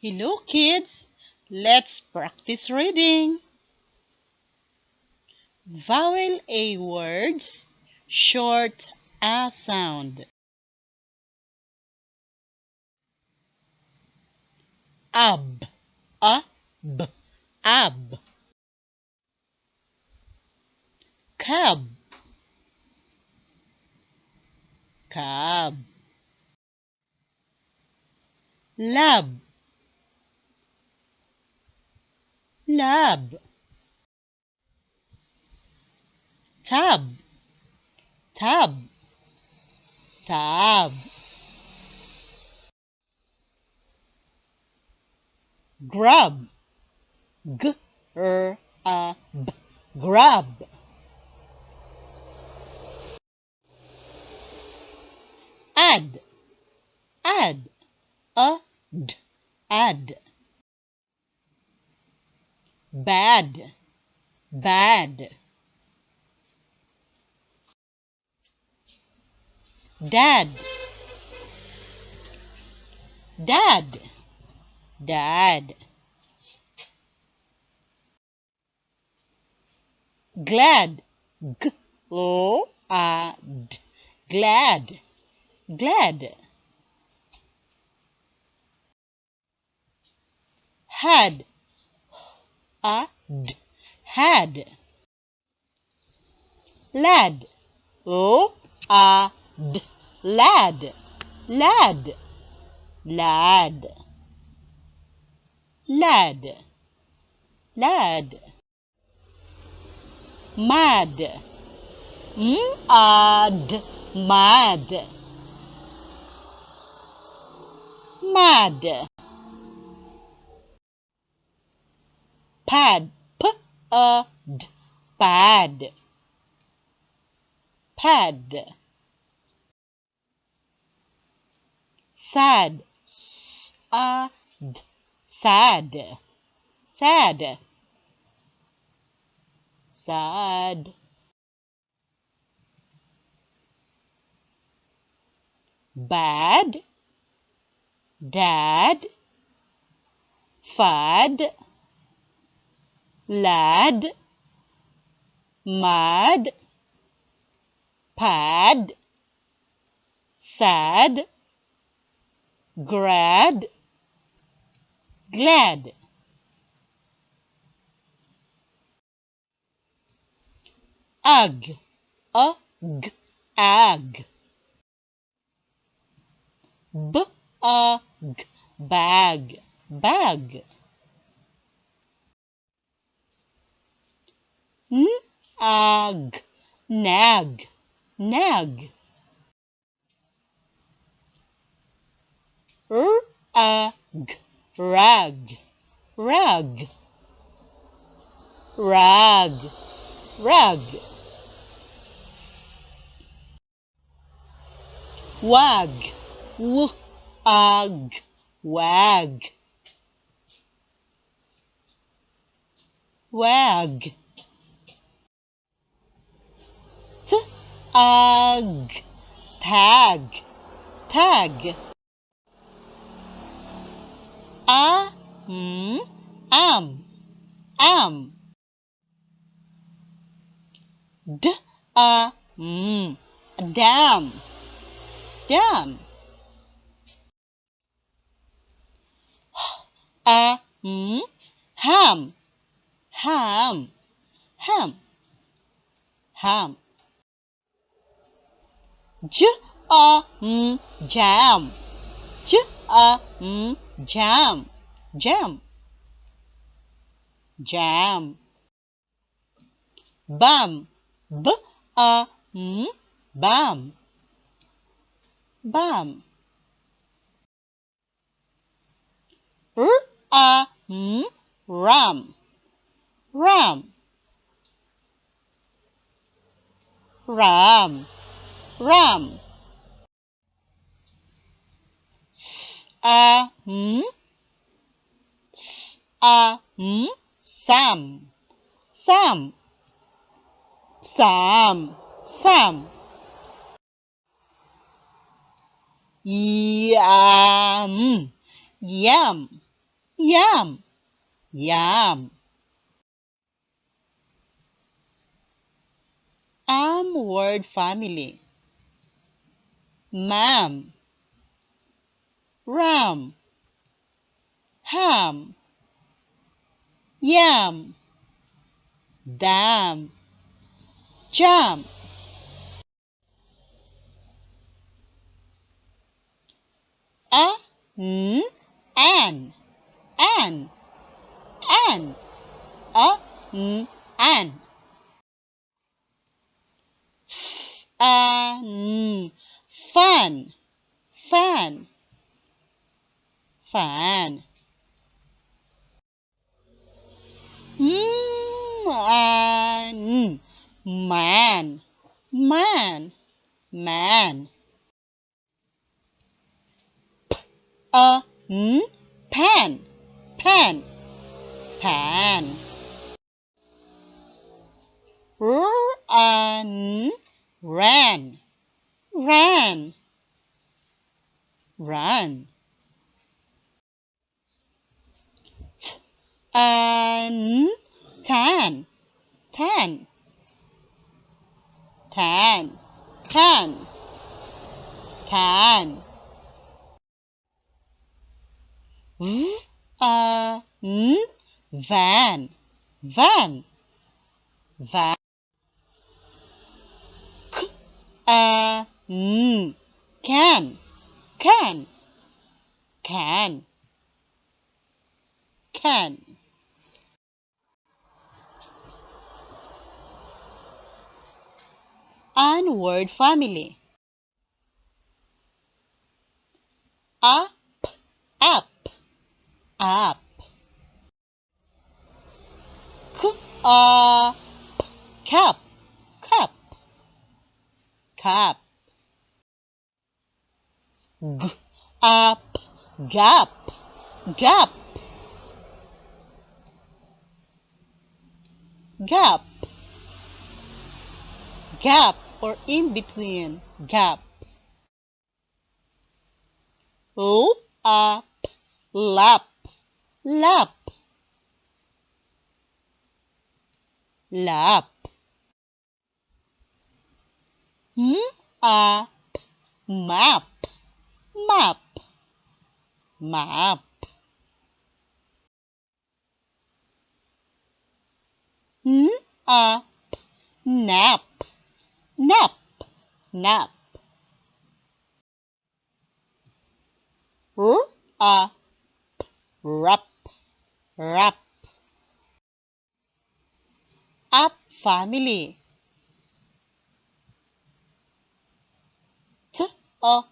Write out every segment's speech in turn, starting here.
Hello kids, let's practice reading. Vowel A words, short A sound. Ab, ab, ab. Cab, cab. Lab, lab. Tab, tab, tab. Grab, g-r-a-b, grab. Add, add, a-d, add. Bad, bad. Dad, dad, dad. Glad, g-o-a-d, glad, glad. Had, a-d, had. Lad, o-a-d, lad, lad, lad, lad, lad. Mad, m-a-d, mad, mad. Pad, p-a-d, pad, pad. Sad, s-a-d, sad, sad, sad. Bad, dad, fad, lad, mad, pad, sad, grad, glad. Ag, a-g, ag. B-a-g, bag, bag. N-a-g, nag, nag. R-a-g, rag, rag, rag, rag. Wag, w-a-g, wag, wag. T-a-g, tag, tag. Am, am. D-a-m, dam, dam. A-m, ham, ham, ham, ham. J-a-m, jam, j-a-m, jam, jam, jam. Bam, b-a-m, bam, bam. R-a-m, ram, ram, ram, ram. S-a-m, s-a-m, sam, sam, sam, sam. Yam, yam. Yam, yam. Word family. Ma'am, ram, ham, yam, dam, jam. A, n, an, an, an. A, n, an. N, fan, fan, fan. Man, man, man, man. N, pan, pan, pan. N, ran, ran, run. N, tan, tan, tan, tan, tan. N, van, van, van. Can, can, can, can. Word family. Up, up, up. Cup, cup, cup. Up, gap, gap, gap, gap, or in between, gap. Up, lap, lap, lap. Up, map, map, map. Up, nap, nap, nap. Up, wrap, wrap. Up family. T, up,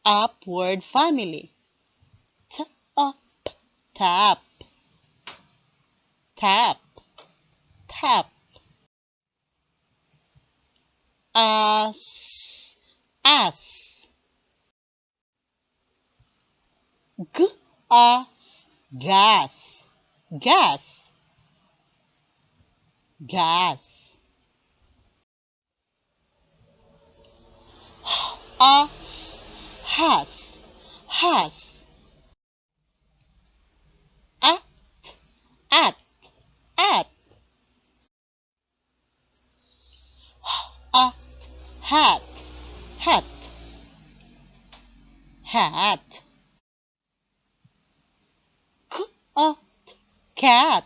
upward family. T, up, tap, tap, tap. As, as. G, as, gas, gas, gas. As, has, has. At, at, at. At, hat, hat, hat. At, cat,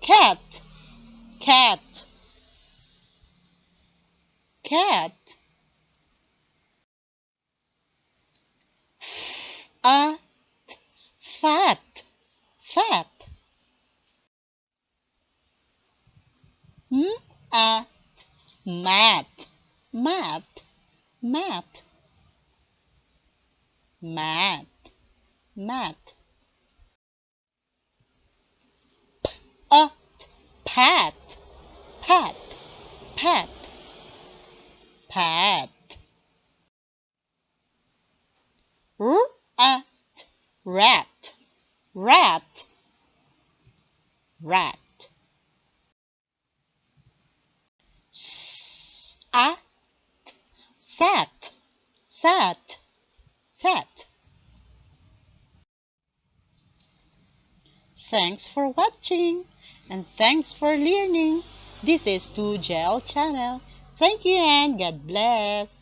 cat, cat, cat. At, fat, fat. At, mat, mat, mat, mat, mat. At, pat, pat, pat, pat. At, rat, rat, rat. At, sat, sat, sat. Thanks for watching and thanks for learning. This is 2Gel channel. Thank you and God bless.